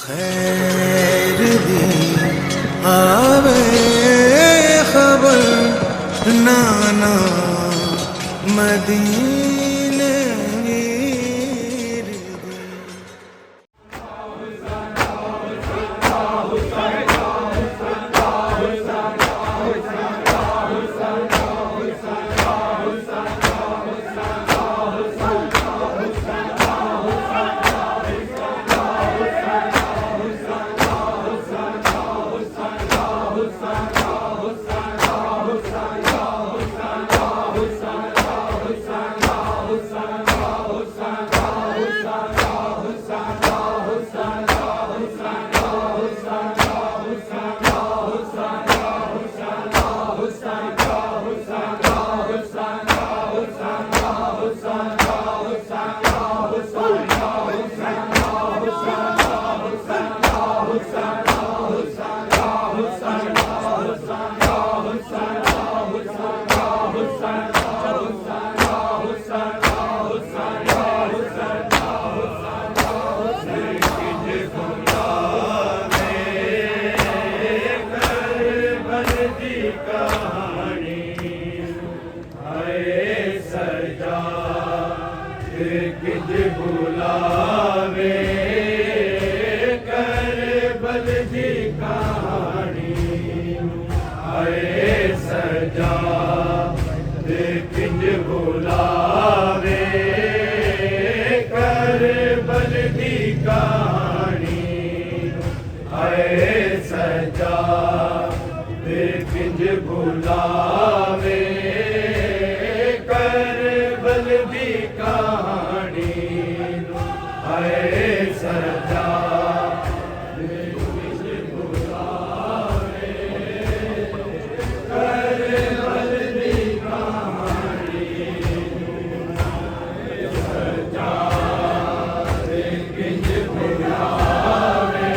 खैर दी आवे खबर नाना मदीने वीर दी। बुलावे करबल दी कहानी आए सजा किंज बुलावे करबल दी कहानी आए सजा किंज बुलावे करबल दी कहानी आए सजा किंज बुलावे करबल दी कहानी आए सजा किंज बुलावे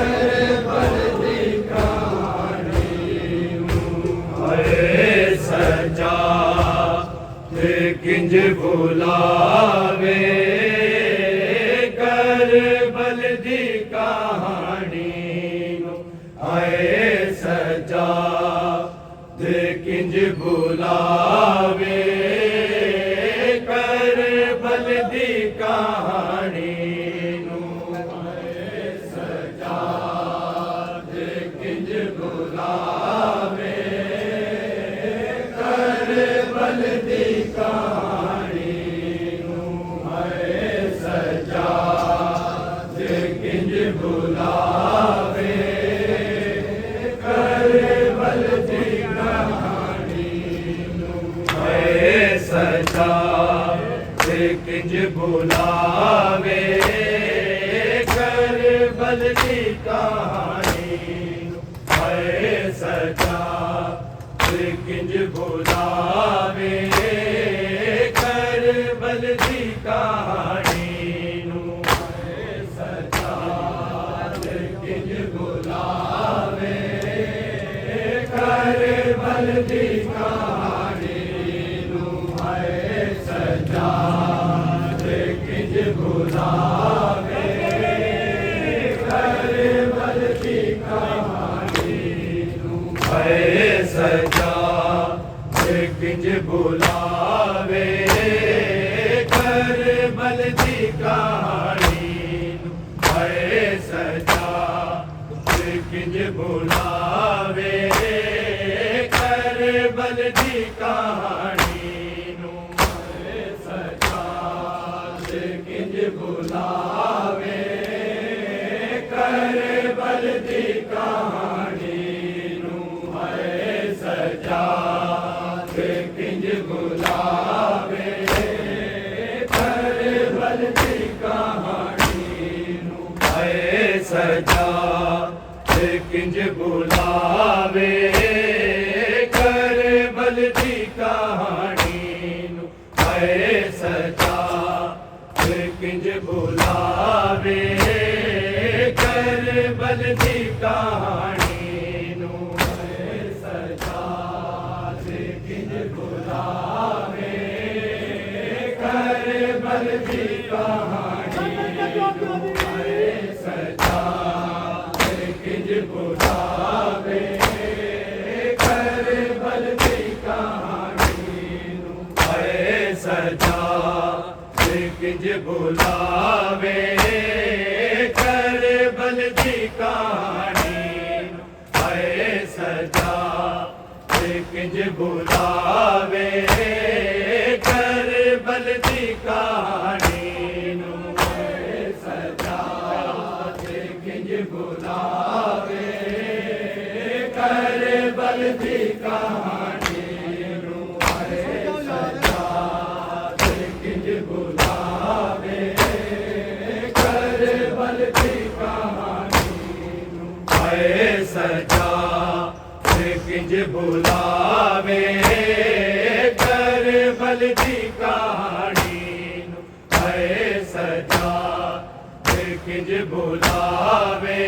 करबल दी कहानी आए सजा किंज बुलावे करबल दी कहानी आए सजा किंज बुलावे करबल दी कहानी आए सजा किंज बुलावे करबल दी कहानी आए सजा किंज बुलावे करबल दी कहानी सजा किंज बुलावे करबल दी कहानी सजा किंज बुलावे करबल दी कहानी सजा किंज बुलावे करबल दी कहानी आए सजा किंज बुलावे करबल दी कहानी सजा किंज बुलावे करबल दी कहानी सजा किंज बुलावे करबल दी कहानी आए सजा किंज बुलावे करबल दी कहानी आए सजा किंज बुलावे करबल दी कहानी सजा किंज बुलावे करबल दी कहानी बुलावे करबल दी कहानी आए सजा किंज बुलावे करबल दी कहानी आए सजा किंज बुलावे करबल दी कहानी सजा किंज बुलावे करबल दी कहानी है सजा किंज बुलावे करबल दी कहानी है सजा किंज बुलावे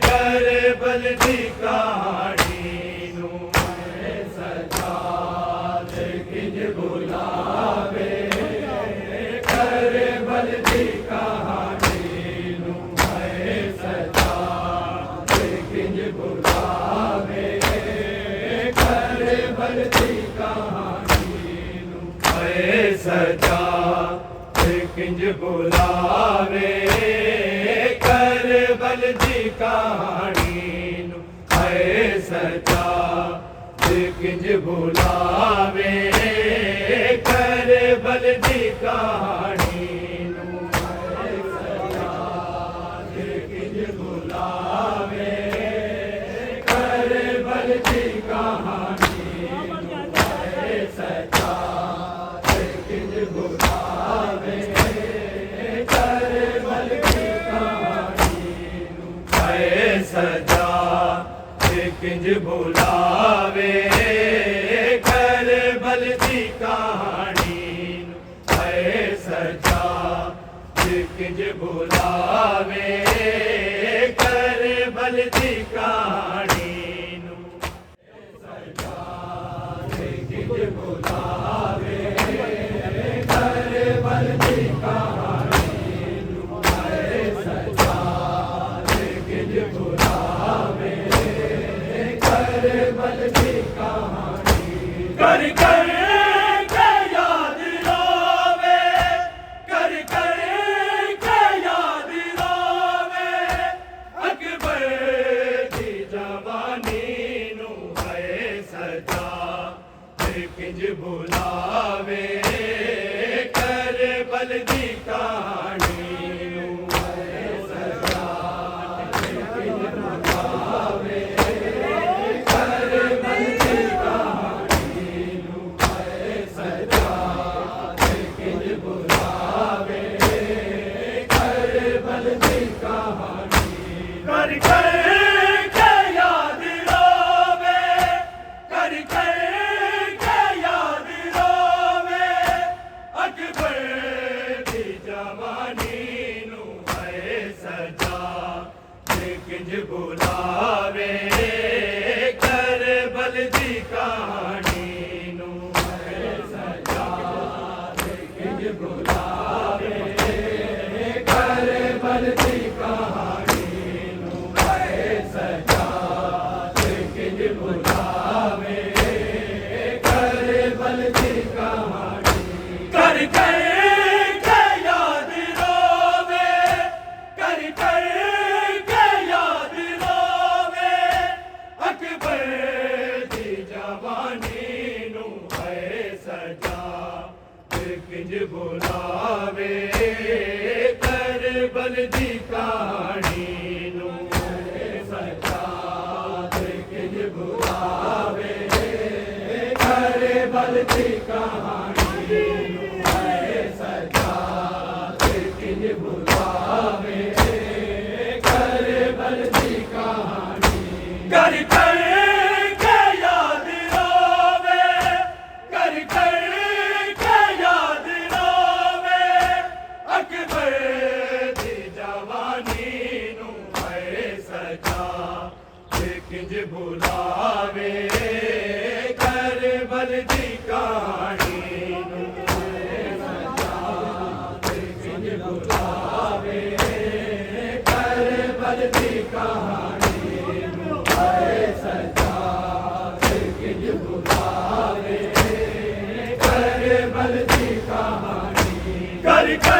करबल दी कहानी है सजा किंज बुलावे करबल दी कहानी है सजा किंज बुलावे करबल दी कहानी है सजा किंज बुलावे करबल दी कहानी किंज बुलावे करबल दी कहानी है सजा किंज बुलावे करबल दी कहानी है सजा किंज बुलावे करबल दी कहानी है सजा किंज बुलावे करबल दी कहानी किंज बुलावे करबल दी कहानी है सजा किंज बुलावे करबल दी कहानी कर कर के याद रोवे कर कर के याद रोवे अकबर दी जवानी नू है सजा किंज बुलावे करबल दी कहानी नू है सजा किंज बुलावे करबल दी कहानी नू है सजा किंज बुलावे करबल दी कहानी कर कर के याद रोवे कर कर के याद रोवे अकबर दी जवानी नू है सजा किंज बुलावे करबल दी कहानी नू है सजा किंज बुलावे करबल दी कहानी नू है सजा किंज बुलावे करबल दी कहानी कर कर के याद रोवे कर कर के याद रोवे अकबर दी जवानी नू है सजा किंज बुलावे करबल दी कहानी नू है सजा किंज बुलावे करबल दी कहानी नू है सजा किंज बुलावे करबल दी कहानी कर कर के याद रोवे कर कर के याद रोवे अकबर दी जवानी नू है सजा किंज बुलावे करबल दी कहानी नू है सजा किंज बुलावे करबल दी कहानी नू है सजा किंज बुलावे करबल दी कहानी कर कर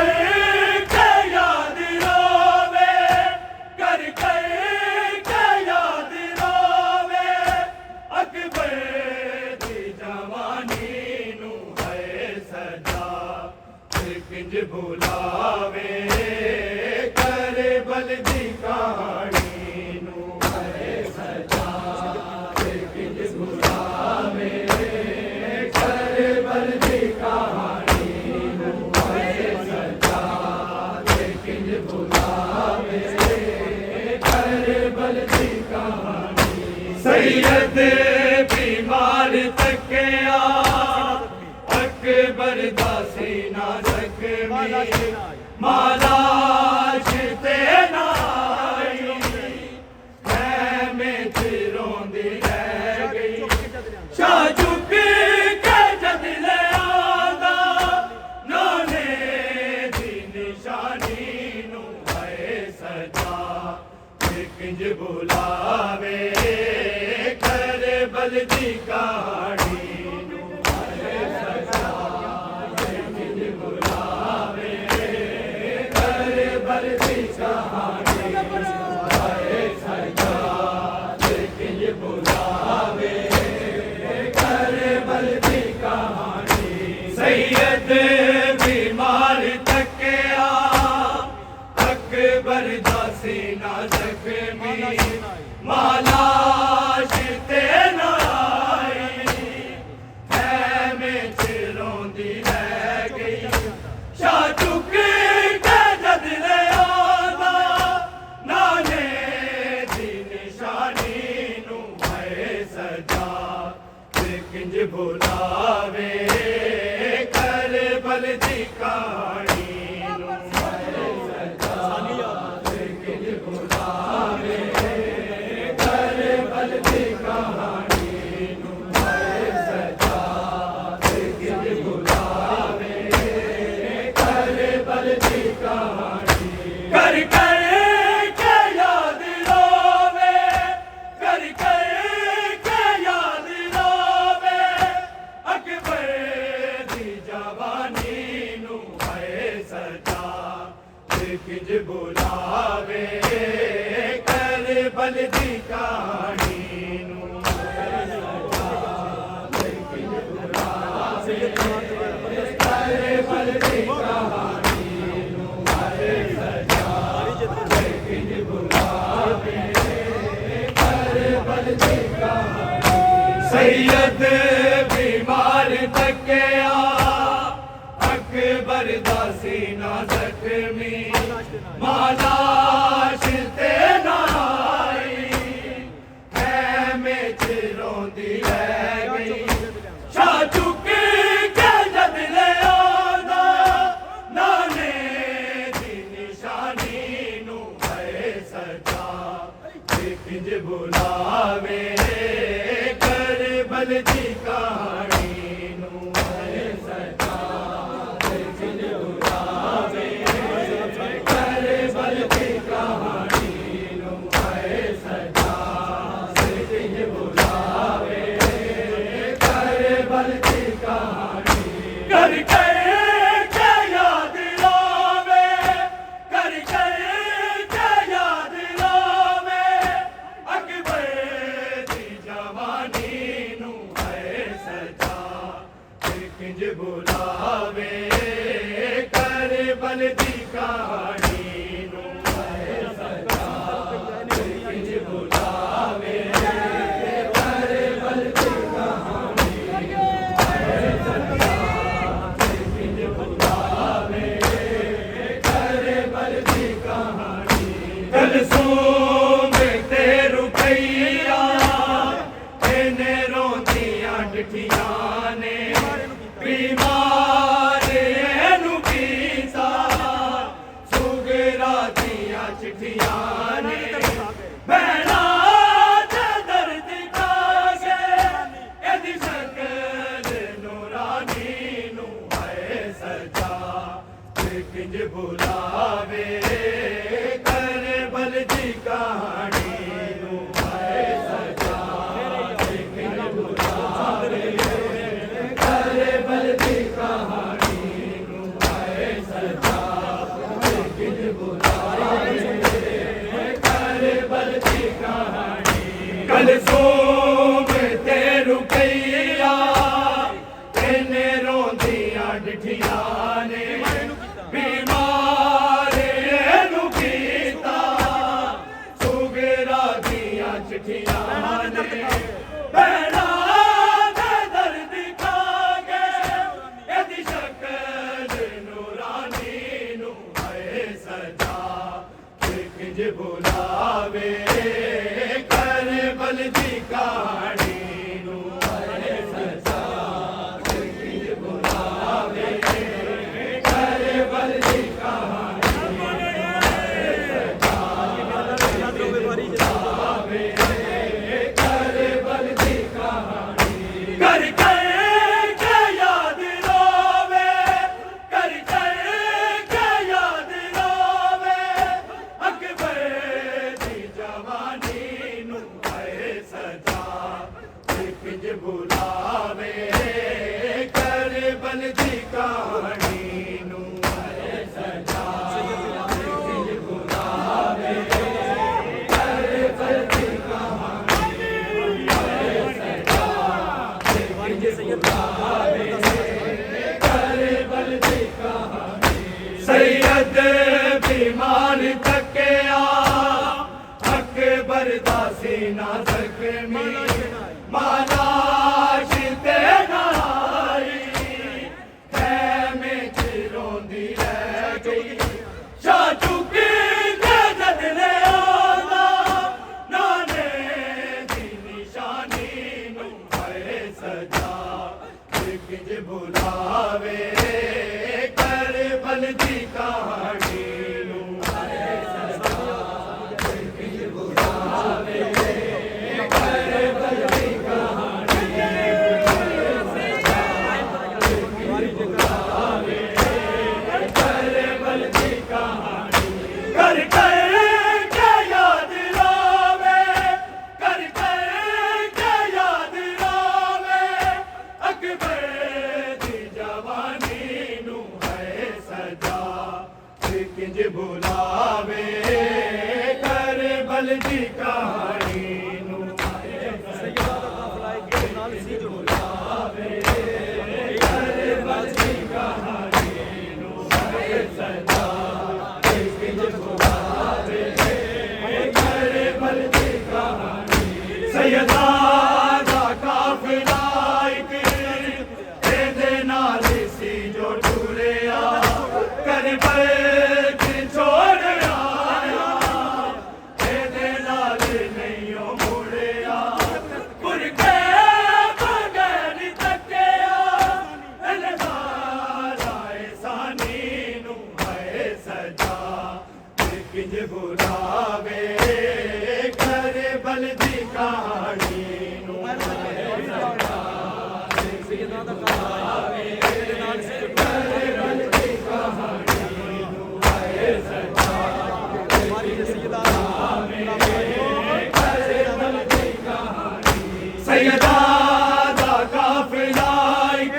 बुलावे करबल की कहानी। सैयद बीमार तकिया अकबर दा सीना जख्मी मालाश ते नाई मैं रोंदी रह गई शाह चुक के जद ले आंदा नाने दी निशानी नू है सजा किंज बुलावे करबल दी कहानी नू है सजा किंज बुलावे करबल दी कहानी है सजा किंज बुलावे करबल दी कहानी। सैयद बीमार तकिया अकबर दा सीना जख्मी मालाश ते नाई में रोंदी रह गई शाह चुक के जद ले आंदा नाने दी निशानी नू है सजा किंज बुलावे करबल दी कहानी नू है सजा किंज बुलावे करबल दी कहानी नू है सजा किंज बुलावे करबल दी कहानी। कर कर के याद रोवे कर कर के याद रोवे अकबर दी जवानी नू है सजा किंज बुलावे करबल दी कहानी नू है सजा किंज बुलावे करबल दी कहानी नू है सजा किंज बुलावे करबल दी कहानी। सैयद बीमार तकिया अकबर दा सीना जख्मी मालाश ते नाई में रोंदी रह गई शाह चुक के जद ले आंदा नाने दी निशानी नू है सजा किंज बुलावे करबल दी कहानी नू है सजा किंज बुलावे करबल दी कहानी नू है सजा किंज बुलावे करबल दी कहानी। कर कर के याद रोवे कर कर के याद रोवे अकबर दी जवानी नू है सजा किंज बुलावे करबल दी कहानी नू है सजा किंज बुलावे करबल दी कहानी है सजा किंज बुलावे करबल दी कहानी। कलसूम ते रुपैया इने रोंदियां डिठियां ने बीमार एनू कीता सुगरा दियां चिट्ठियां ने भैणा ते दर्द कागे एदी शकल नूरानी नू है सजा किंज बुलावे करबल दी कहानी नू है सजा किंज बुलावे करबल दी कहानी नू है सजा किंज बुलावे किंज बुलावे करबल दी कहानी नू है सजा किंज बुलावे करबल दी बुलावे करबल दी कहानी नू है सजा किंज बुलावे करबल दी कहानी है सजा किंज बुलावे करबल दी कहानी सैयद बीमार तकिया अकबर दा सीना जख्मी मालाश ते नाई खैमे च रोंदी रह गई शाह चुकी ते जदले आला नाने दी निशानी नू है सजा किंज बुलावे करबल दी कहानी नू है सजा किंज बुलावे करबल दी किंज बुलावे करबल दी कहानी नू बुलावे करबल दी कहानी नू है सजा किंज बुलावे करबल दी कहानी सैयदा दा काफिला इक एदे नाल सी जो टुरिया करबल किंज बुलावे करबल दी कहानी नू है सजा किंज बुलावे करबल दी कहानी नू है सजा करबल दी कहानी सैयदा दा काफिला इक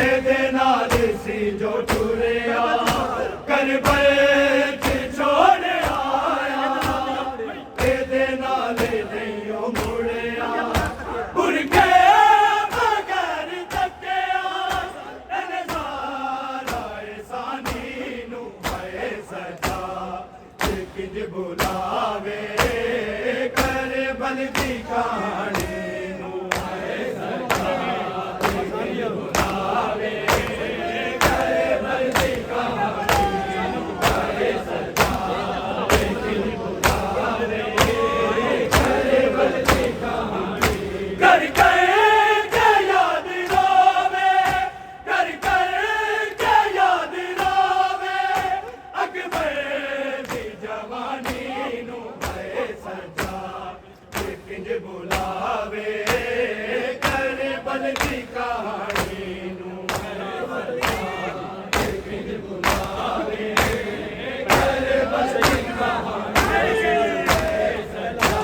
एदे नाल सी जो टुरिया करबल किंज बुलावे करबल दी कहानी नू है सजा किंज बुलावे करबल दी कहानी नू है सजा किंज बुलावे करबल दी कहानी कर के याद रोवे कर के याद रोवे अकबर जवानी नू है सजा किंज बुलावे करबल दी कहानी नू है सजा किंज बुलावे करबल दी कहानी है सजा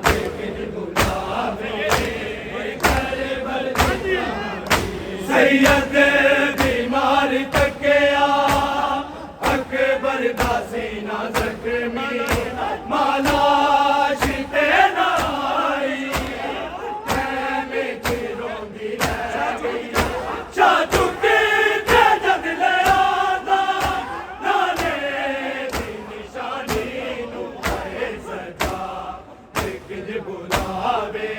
किंज बुलावे करबल दी कहानी सैयद बीमार तकिया अकबर दा सीना जख्मी मालाश ते नाई खैमे च रोंदी रह गई शाह चुकी ते जदले आला नाने दी निशानी नू है सजा किंज बुलावे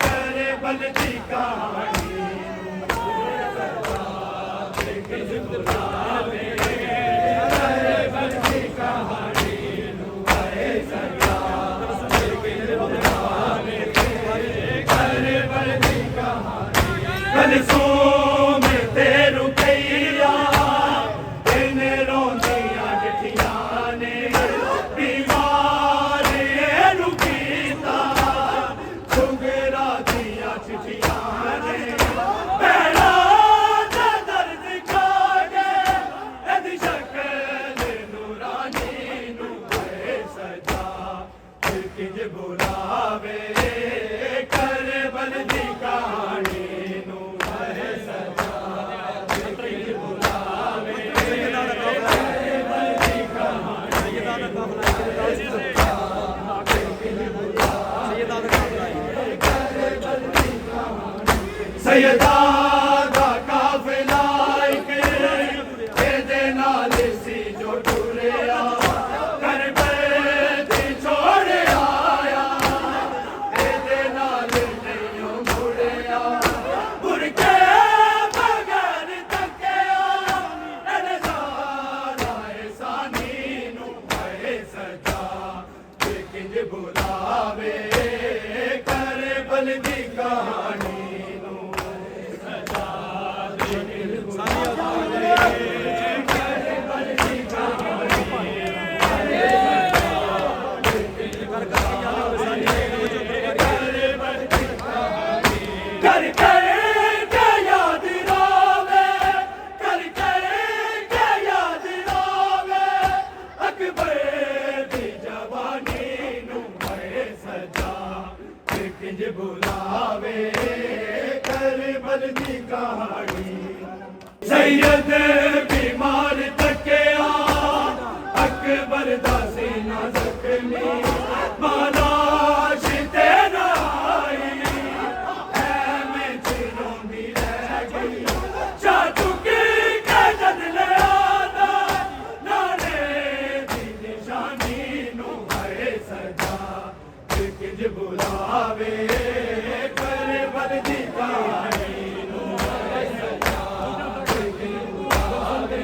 करबल दी कहानी नू है सजा किंज बुलावे करबल दी कहानी सैयदा दा काफिला एक ਇਹਦੇ ਨਾਲ ਸੀ ਜੋ ਟੁਰਿਆ ਕਰਬਲ ਦੀ ਛੋੜ ਆਇਆ ਇਹਦੇ ਨਾਲ ਨਹੀਂ ਮੁੜਿਆ ਮੁੜ ਕੇ ਬਗੈਰ ਤੱਕਿਆ ਇਹਨੇ ਸਾਰਾ ਸਾਨੀ ਨੂੰ ਪਏ ਸਜਾ ਕਿੰਜ ਬੁਲਾਵੇ ਕਰਬਲ ਦੀ ਕਹਾਣੀ कर कर के याद रावे कर कर के याद रावे अकबर दी जवानी नू मैं सजा किंज बुलावे करबल दी कहानी सैयद बीमार तकिया अकबर दा सीना जख्मी मालाश ते ना आई बुलावे करबल दी कहानी नू बुलावे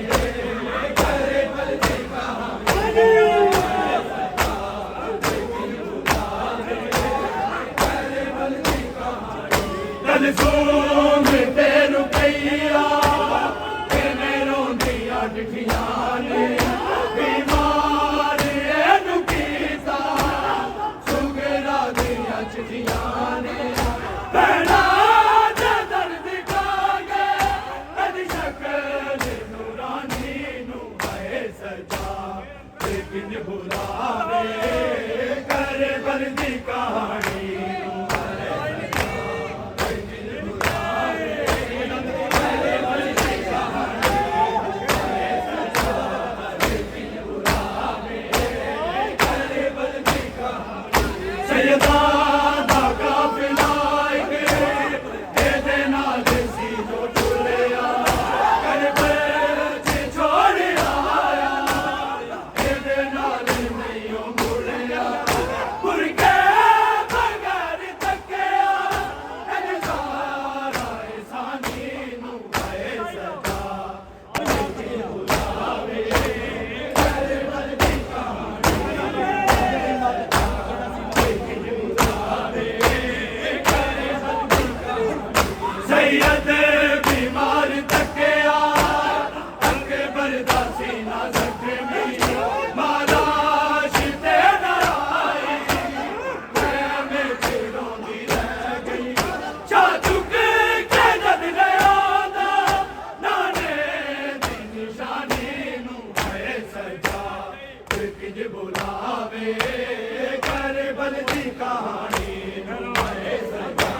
करबल दी कहानी कल सोम ते रुपैया किने रोंदियां डिठियां ने बीमार एनु कीता सुगरा दियां चिठियां ने भैणा दे दर्द कागे कदी शक्ल नूरानी नू है सजा लेकिन बुलावे करबल दी कहानी सैयदा दा काफिला एक ਇਹਦੇ ਨਾਲ ਸੀ ਜੋ ਟੁਰਿਆ ਕਰਬਲ ਚ ਛੋੜ ਆਇਆ ਇਹਦੇ ਨਾਲ ਨਹੀਂ ਮੁੜਿਆ ਮੁੜ ਕੇ ਬਗੈਰ ਤੱਕਿਆ ਇਹਨੇ ਸਾਰਾ ਸਾਨੀ ਨੂੰ ਪਏ ਸਜਾ ਬੁਲਾਵੇ ਕਰਬਲ ਦੀ सैयद बीमार तकिया अकबर दा सीना जख्मी मालाश ते ना आई मैं रोंदी रह गई चा चुक के जद लिया नाने दी निशानी नू है सजा किंज बुलावे करबल दी कहानी नू है सजा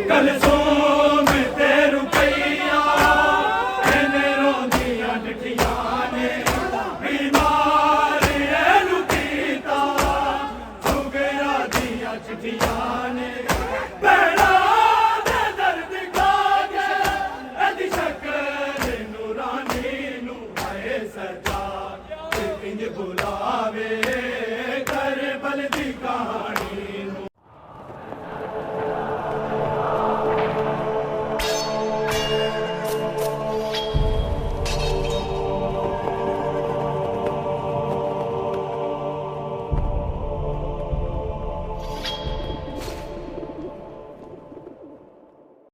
कल सोम ते रुपैया किने रोंदियां डिठियां ने बीमार एनु कीता सुगरा दियां चिठियां ने